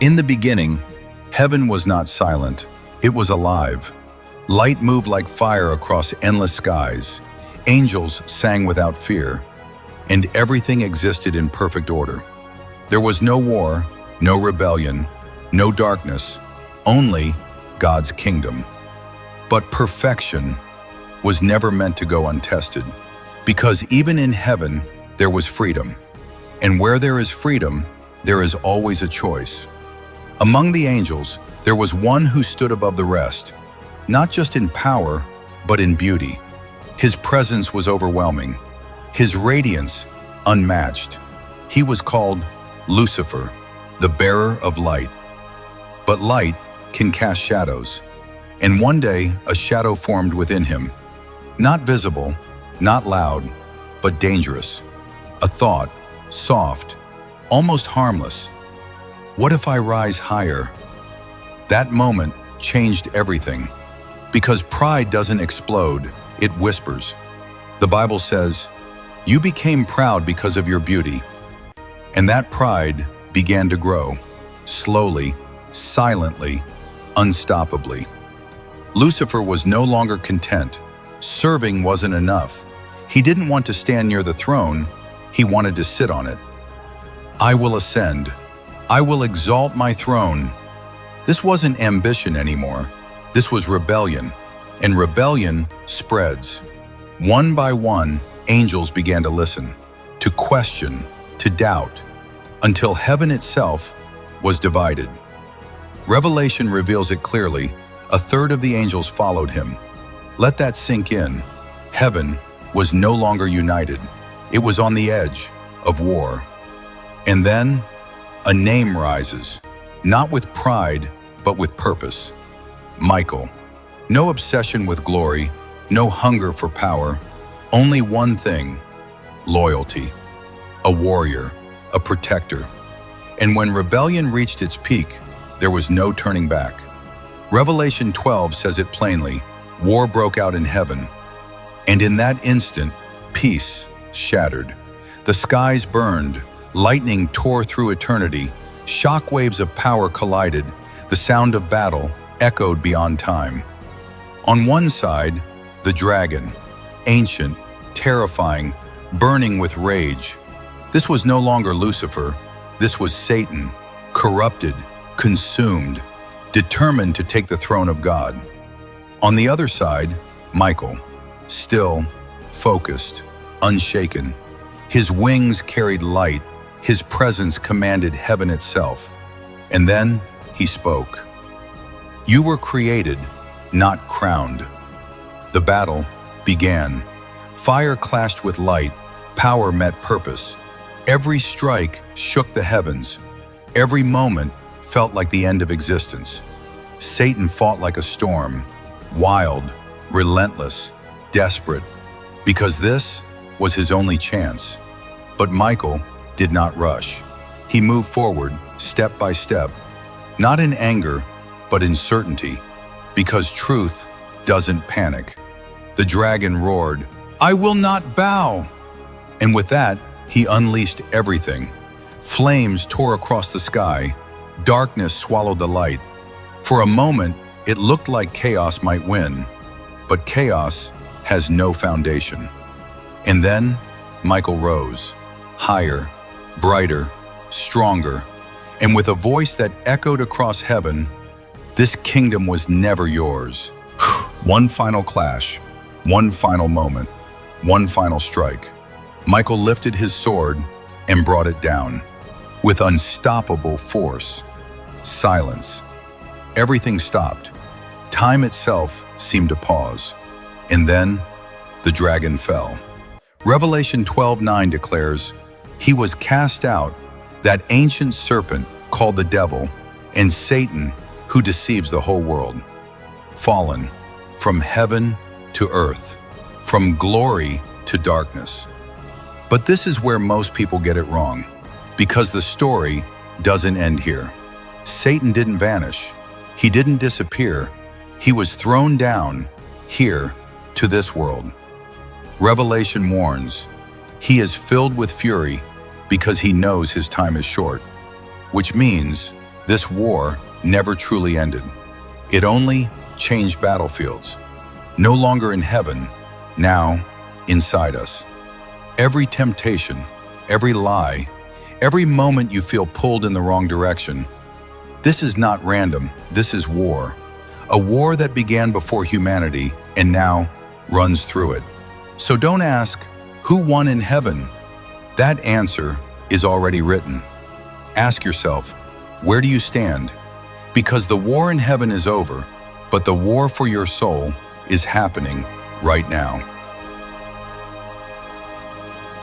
In the beginning, heaven was not silent, it was alive. Light moved like fire across endless skies. Angels sang without fear, and everything existed in perfect order. There was no war, no rebellion, no darkness, only God's kingdom. But perfection was never meant to go untested, because even in heaven, there was freedom. And where there is freedom, there is always a choice. Among the angels, there was one who stood above the rest, not just in power, but in beauty. His presence was overwhelming, his radiance unmatched. He was called Lucifer, the bearer of light. But light can cast shadows, and one day a shadow formed within him. Not visible, not loud, but dangerous. A thought, soft, almost harmless. What if I rise higher? That moment changed everything. Because pride doesn't explode, it whispers. The Bible says, "You became proud because of your beauty." And that pride began to grow, slowly, silently, unstoppably. Lucifer was no longer content. Serving wasn't enough. He didn't want to stand near the throne, he wanted to sit on it. "I will ascend. I will exalt my throne." This wasn't ambition anymore. This was rebellion, and rebellion spreads. One by one, angels began to listen, to question, to doubt, until heaven itself was divided. Revelation reveals it clearly. A third of the angels followed him. Let that sink in. Heaven was no longer united. It was on the edge of war. And then, a name rises, not with pride, but with purpose. Michael. No obsession with glory, no hunger for power, only one thing: loyalty. A warrior, a protector. And when rebellion reached its peak, there was no turning back. Revelation 12 says it plainly: war broke out in heaven. And in that instant, peace shattered. The skies burned, lightning tore through eternity, shockwaves of power collided, the sound of battle echoed beyond time. On one side, the dragon, ancient, terrifying, burning with rage. This was no longer Lucifer, this was Satan, corrupted, consumed, determined to take the throne of God. On the other side, Michael, still, focused, unshaken. His wings carried light, his presence commanded heaven itself. And then he spoke. "You were created, not crowned." The battle began. Fire clashed with light, power met purpose. Every strike shook the heavens. Every moment felt like the end of existence. Satan fought like a storm, wild, relentless, desperate, because this was his only chance. But Michael did not rush. He moved forward, step by step, not in anger, but in certainty, because truth doesn't panic. The dragon roared, "I will not bow!" And with that, he unleashed everything. Flames tore across the sky. Darkness swallowed the light. For a moment, it looked like chaos might win, but chaos has no foundation. And then, Michael rose, higher, brighter, stronger, and with a voice that echoed across heaven, "This kingdom was never yours." One final clash, one final moment, one final strike. Michael lifted his sword and brought it down. With unstoppable force. Silence. Everything stopped. Time itself seemed to pause. And then, the dragon fell. Revelation 12:9 declares, "He was cast out, that ancient serpent called the devil, and Satan, who deceives the whole world." Fallen, from heaven to earth, from glory to darkness. But this is where most people get it wrong, because the story doesn't end here. Satan didn't vanish. He didn't disappear. He was thrown down, here, to this world. Revelation warns, he is filled with fury because he knows his time is short, which means This war never truly ended. It only changed battlefields. No longer in heaven, now inside us. Every temptation, every lie, every moment you feel pulled in the wrong direction, this is not random, this is war. A war that began before humanity and now runs through it. So don't ask, who won in heaven? That answer is already written. Ask yourself, where do you stand? Because the war in heaven is over, but the war for your soul is happening right now.